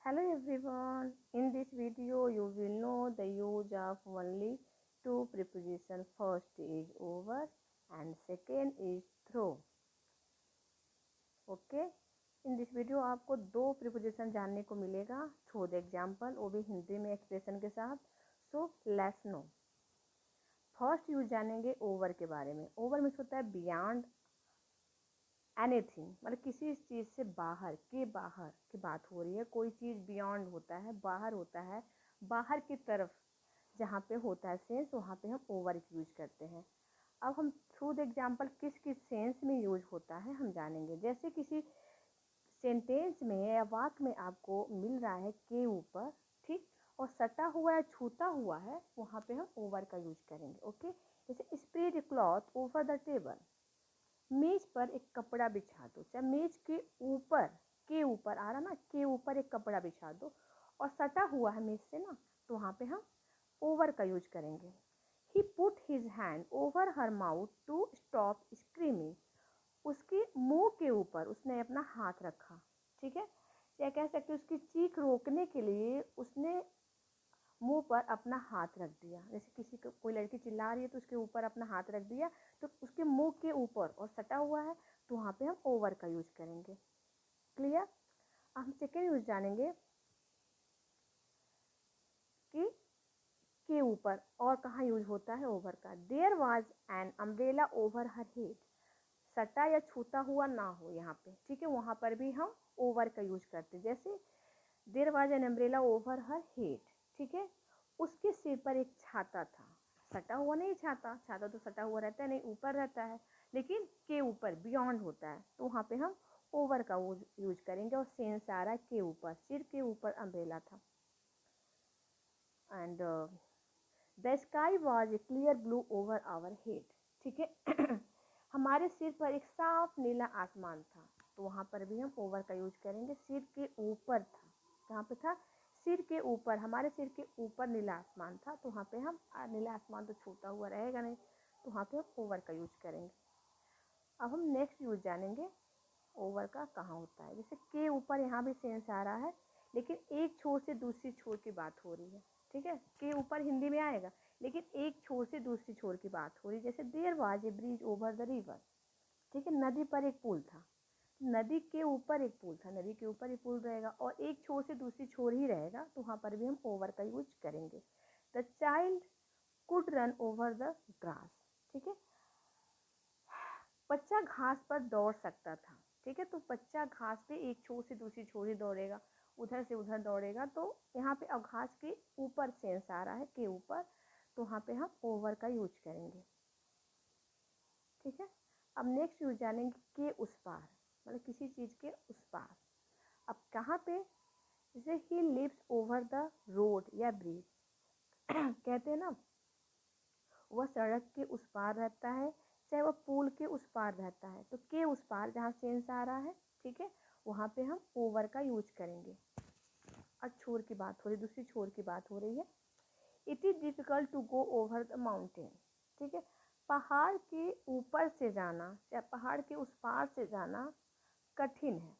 Hello everyone. In this video, you will know the use of only two prepositions. First is over and second is through. Okay. In this video आपको दो preposition जानने को मिलेगा through the example, वो भी हिंदी में expression के साथ. So let's know. First use जानेंगे ओवर के बारे में. ओवर मीन्स होता है बियॉन्ड एनीथिंग, मतलब किसी चीज़ से बाहर की बात हो रही है. कोई चीज़ बियॉन्ड होता है, बाहर होता है, बाहर की तरफ जहाँ पे होता है सेंस, वहाँ पे हम ओवर यूज करते हैं. अब हम थ्रू द एग्जांपल किस किस सेंस में यूज होता है हम जानेंगे. जैसे किसी सेंटेंस में या वाक्य में आपको मिल रहा है के ऊपर, ठीक, और सटा हुआ है, छूता हुआ है, वहाँ पे हम ओवर का यूज करेंगे. ओके. जैसे spread cloth over the table, मेज पर एक कपड़ा बिछा दो. चाहे मेज के ऊपर आ रहा ना, के ऊपर एक कपड़ा बिछा दो और सटा हुआ है मेज से ना, तो वहाँ पे हम ओवर का यूज करेंगे. He put his hand over her mouth to stop screaming, उसके मुंह के ऊपर उसने अपना हाथ रखा. ठीक है. या कह सकते हैं उसकी चीख रोकने के लिए उसने मुंह पर अपना हाथ रख दिया. जैसे किसी को कोई लड़की चिल्ला रही है तो उसके ऊपर अपना हाथ रख दिया, तो उसके मुंह के ऊपर और सटा हुआ है, तो वहाँ पे हम ओवर का यूज करेंगे. क्लियर. हम सेकेंड यूज जानेंगे कि के ऊपर और कहाँ यूज होता है ओवर का. There was an umbrella over her head, सटा या छूता हुआ ना हो यहाँ पे. ठीक है. वहाँ पर भी हम ओवर का यूज करते. जैसे there was an umbrella over her head. ठीक है. उसके सिर पर एक छाता था. सटा हुआ नहीं छाता, छाता तो सटा हुआ रहता है नहीं, ऊपर रहता है, लेकिन के ऊपर बियॉन्ड होता है, तो वहाँ पे हम ओवर का यूज करेंगे. और सेंस आ रहा है के ऊपर, सिर के ऊपर अम्ब्रेला था. And the sky was a clear blue over our head. ठीक है. हमारे सिर पर एक साफ नीला आसमान था, तो वहाँ पर भी हम ओवर का यूज करेंगे. सिर के ऊपर था, कहाँ पे था, सिर के ऊपर, हमारे सिर के ऊपर नीला आसमान था, तो वहाँ पे हम नीला आसमान तो छूता हुआ रहेगा नहीं, तो वहाँ पे हम ओवर का यूज करेंगे. अब हम नेक्स्ट यूज जानेंगे ओवर का कहाँ होता है. जैसे के ऊपर यहाँ भी सेंस आ रहा है, लेकिन एक छोर से दूसरी छोर की बात हो रही है. ठीक है. के ऊपर हिंदी में आएगा, लेकिन एक छोर से दूसरी छोर की बात हो रही है. जैसे there was a bridge over the river. ठीक है. नदी पर एक पुल था, नदी के ऊपर एक पुल था, नदी के ऊपर ही पुल रहेगा और एक छोर से दूसरी छोर ही रहेगा, तो वहाँ पर भी हम ओवर का यूज करेंगे. The child could run over the grass. ठीक है. बच्चा घास पर दौड़ सकता था. ठीक है. तो बच्चा घास पे एक छोर से दूसरी छोर ही दौड़ेगा, उधर से उधर दौड़ेगा, तो यहाँ पे अब घास के ऊपर सेंस आ रहा है के ऊपर, तो वहाँ पे हम ओवर का यूज करेंगे. ठीक है. अब नेक्स्ट यूज जानेंगे के उस पार, मतलब किसी चीज़ के उस पार. अब कहाँ पे, जैसे he lives over the road या ब्रिज. कहते हैं ना, वह सड़क के उस पार रहता है, चाहे वह पुल के उस पार रहता है, तो के उस पार जहाँ सेंस आ रहा है, ठीक है, वहाँ पे हम ओवर का यूज करेंगे. और छोर की बात हो रही, दूसरी छोर की बात हो रही है. It is difficult to go over the mountain. ठीक है. पहाड़ के ऊपर से जाना या पहाड़ के उस पार से जाना कठिन है.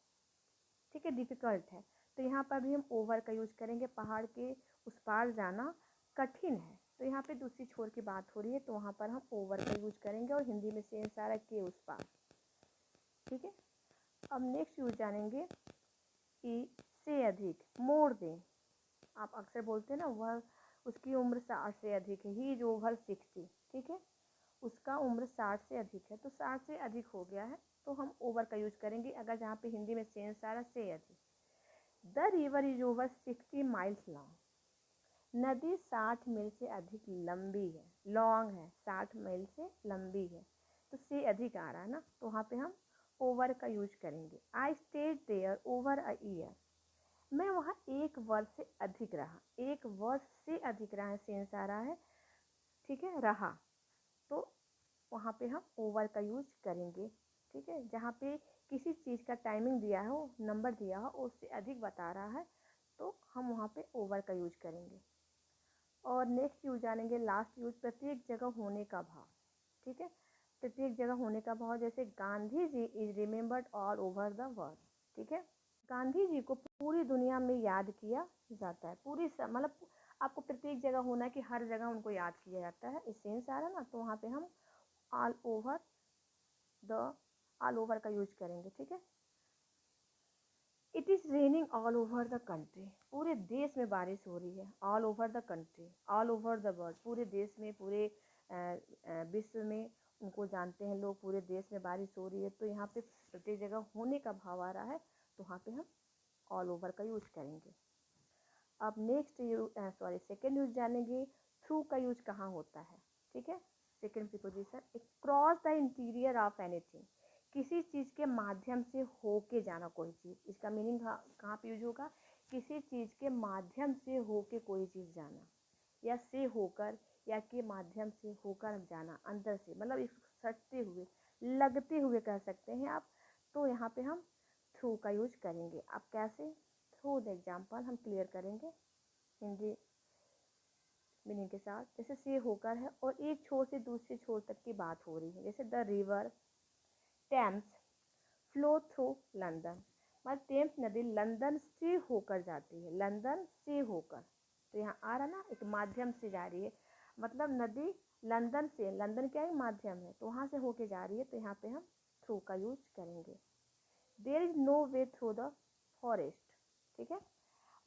ठीक है. डिफिकल्ट है, तो यहाँ पर भी हम ओवर का यूज करेंगे. पहाड़ के उस पार जाना कठिन है, तो यहाँ पे दूसरी छोर की बात हो रही है, तो वहाँ पर हम ओवर का यूज करेंगे. और हिंदी में सेंस आ रहा है के उस पार. ठीक है. अब नेक्स्ट यूज जानेंगे कि से अधिक, मोर देन. आप अक्सर बोलते हैं ना, वह उसकी उम्र 60 से अधिक है. He is over 60. ठीक है. उसका उम्र 60 से अधिक है, तो 60 से अधिक हो गया है, तो हम ओवर का यूज करेंगे. अगर जहाँ पे हिंदी में सेंस आ रहा है से अधिक. The river is over 60 miles long. नदी 60 मील से अधिक लंबी है, लॉन्ग है, 60 मील से लंबी है, तो से अधिक आ रहा है ना, तो वहाँ पे हम ओवर का यूज करेंगे. I stayed there over a year. मैं वहाँ एक वर्ष से अधिक रहा. एक वर्ष से अधिक रहा है, सेंस आ रहा है. ठीक है. रहा, तो वहाँ पे हम ओवर का यूज करेंगे. ठीक है. जहाँ पे किसी चीज़ का टाइमिंग दिया हो, नंबर दिया हो, उससे अधिक बता रहा है, तो हम वहाँ पे ओवर का यूज करेंगे. और नेक्स्ट यूज जानेंगे, लास्ट यूज, प्रत्येक जगह होने का भाव. ठीक है. प्रत्येक जगह होने का भाव, जैसे Gandhi ji is remembered all over the world. ठीक है. गांधी जी को पूरी दुनिया में याद किया जाता है, पूरी मतलब आपको प्रत्येक जगह होना है कि हर जगह उनको याद किया जाता है, इस सेंस आ रहा है ना, तो वहाँ पे हम all over the all over का यूज करेंगे, ठीक है। It is raining all over the country, पूरे देश में बारिश हो रही है, all over the country, all over the world, पूरे देश में, पूरे विश्व में उनको जानते हैं लोग, पूरे देश में बारिश हो रही है, तो यहाँ पे प्रत्येक जगह होने का भाव आ रहा है, तो वहाँ पे हम ऑल ओवर का यूज करेंगे। अब नेक्स्ट सेकेंड यूज जानेंगे, थ्रू का यूज कहाँ होता है, ठीक है। Second preposition, cross the interior of anything, किसी चीज़ के माध्यम से होके जाना कोई चीज़, इसका मीनिंग कहाँ पे यूज होगा, किसी चीज़ के माध्यम से होके कोई चीज़ जाना, या से होकर, या के माध्यम से होकर जाना, अंदर से, मतलब एक सटते हुए, लगते हुए कह सकते हैं आप, तो यहाँ पे हम थ्रू का यूज करेंगे। अब कैसे, थ्रू द एग्जाम्पल हम क्लियर करेंगे हिंदी मीनिंग के साथ। जैसे से होकर है और एक छोर से दूसरे छोर तक की बात हो रही है, जैसे the river Thames flow through London, मतलब टेम्स नदी लंदन से होकर जाती है, लंदन से होकर, तो यहाँ आ रहा ना, एक माध्यम से जा रही है, मतलब नदी लंदन से, लंदन क्या है, माध्यम है, तो वहाँ से होके जा रही है, तो यहाँ पे हम थ्रू का यूज करेंगे। There is no way through the forest, ठीक है,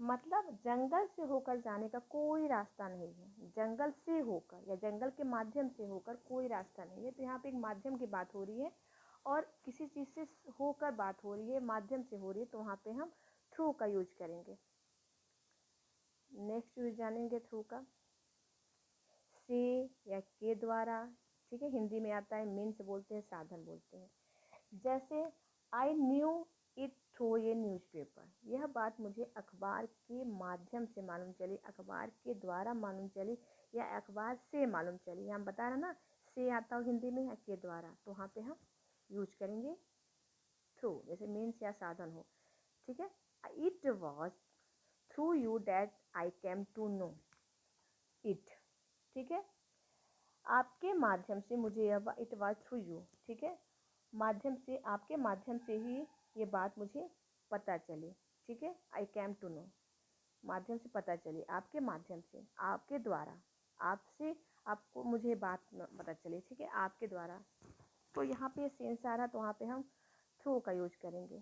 मतलब जंगल से होकर जाने का कोई रास्ता नहीं है, जंगल से होकर या जंगल के माध्यम से होकर कोई रास्ता नहीं है, तो यहाँ पे एक माध्यम की बात हो रही है और किसी चीज़ से होकर बात हो रही है, माध्यम से हो रही है, तो वहाँ पे हम थ्रू का यूज करेंगे। नेक्स्ट यूज जानेंगे थ्रू का, से या के द्वारा, ठीक है, हिंदी में आता है मीन्स बोलते हैं, साधन बोलते हैं। जैसे I knew it through a newspaper, यह बात मुझे अखबार के माध्यम से मालूम चली, अखबार के द्वारा मालूम चली, या अखबार से मालूम चली, हम बता रहे ना, से आता हो हिंदी में या के द्वारा, तो वहाँ पे हम यूज करेंगे थ्रू, जैसे मीन्स या साधन हो, ठीक है। It was through you that I came to know it, ठीक है, आपके माध्यम से मुझे यह, इट वॉज थ्रू यू, ठीक है, माध्यम से, आपके माध्यम से ही ये बात मुझे पता चली, ठीक है, आई कैम टू नो, माध्यम से पता चली, आपके माध्यम से, आपके द्वारा, आपसे आपको मुझे बात पता चली, ठीक है, आपके द्वारा, तो यहाँ पे सेंस आ रहा, तो वहाँ पे हम थ्रू का यूज करेंगे।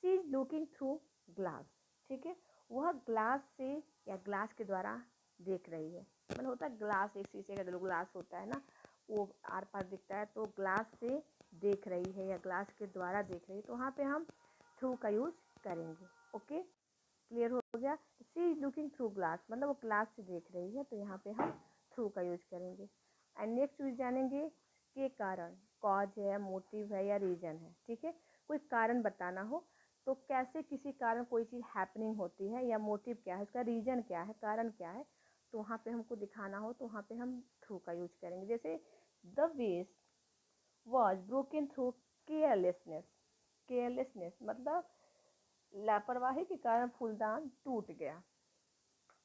She is looking through glass, ठीक है, वह ग्लास से या ग्लास के द्वारा देख रही है, मतलब होता है ग्लास, एक शीशे का जो ग्लास होता है ना, वो आर पार दिखता है, तो ग्लास से देख रही है या ग्लास के द्वारा देख रही है, तो वहाँ पे हम थ्रू का यूज करेंगे। ओके, क्लियर हो गया। She is looking through glass, मतलब वो ग्लास से देख रही है, तो यहाँ पे हम थ्रू का यूज करेंगे। एंड नेक्स्ट यूज जानेंगे के कारण, कॉज है, मोटिव है या रीजन है, ठीक है, कोई कारण बताना हो, तो कैसे किसी कारण कोई चीज़ हैपनिंग होती है, या मोटिव क्या है, उसका रीजन क्या है, कारण क्या है, तो वहाँ पे हमको दिखाना हो, तो वहाँ पे हम थ्रू का यूज करेंगे। जैसे द वेस was broken through carelessness, carelessness मतलब लापरवाही के कारण फूलदान टूट गया,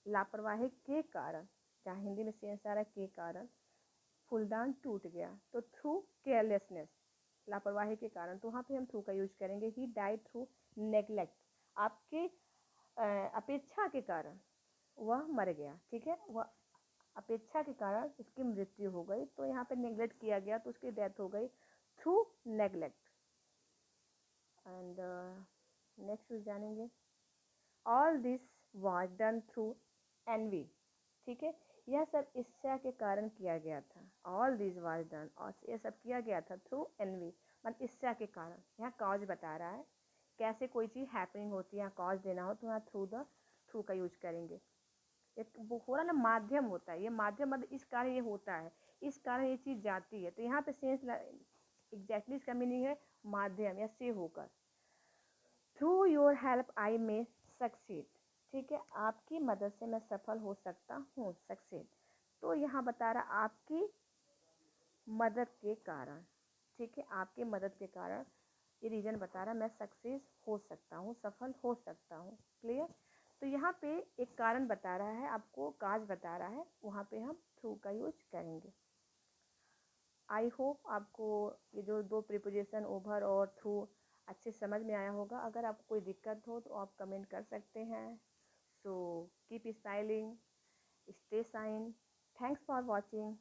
लापरवाही के कारण, जहाँ हिंदी में सेंस आ रहा है के कारण, फूलदान टूट गया, तो थ्रू केयरलेसनेस, लापरवाही के कारण, तो वहाँ पे हम थ्रू का यूज करेंगे। ही डाइड थ्रू नेग्लेक्ट, आपके अपेक्षा के कारण वह मर गया, ठीक है, वह अपेक्षा के कारण उसकी मृत्यु हो गई, तो यहाँ पे नेग्लेक्ट किया गया, तो उसकी डेथ हो गई थ्रू नेग्लेक्ट। एंड नेक्स्ट जानेंगे, all this was done through envy, ठीक है, यह सब ईर्ष्या के कारण किया गया था, ऑल दिस वाज डन, और यह सब किया गया था थ्रू एनवी, मतलब ईर्ष्या के कारण, यहाँ कॉज बता रहा है, कैसे कोई चीज़ हैपनिंग होती है, यहाँ कॉज देना हो, तो यहाँ थ्रू का यूज करेंगे। एक वो हो रहा ना, माध्यम होता है, ये माध्यम मतलब इस कारण ये होता है, इस कारण ये चीज़ जाती है, तो यहाँ पे सेंस एग्जैक्टली इसका मीनिंग है माध्यम या से होकर। Through your help I may succeed, ठीक है, आपकी मदद से मैं सफल हो सकता हूँ, सक्सीड, तो यहाँ बता रहा आपकी मदद के कारण, ठीक है, आपके मदद के कारण, ये रीजन बता रहा मैं सक्सेस हो सकता हूँ, सफल हो सकता हूँ। क्लियर, तो यहाँ पे एक कारण बता रहा है, आपको काज बता रहा है, वहाँ पे हम थ्रू का यूज करेंगे। आई होप आपको ये जो दो प्रीपोजिशन ओवर और थ्रू अच्छे समझ में आया होगा। अगर आपको कोई दिक्कत हो तो आप कमेंट कर सकते हैं। So keep smiling, stay shine. Thanks for watching.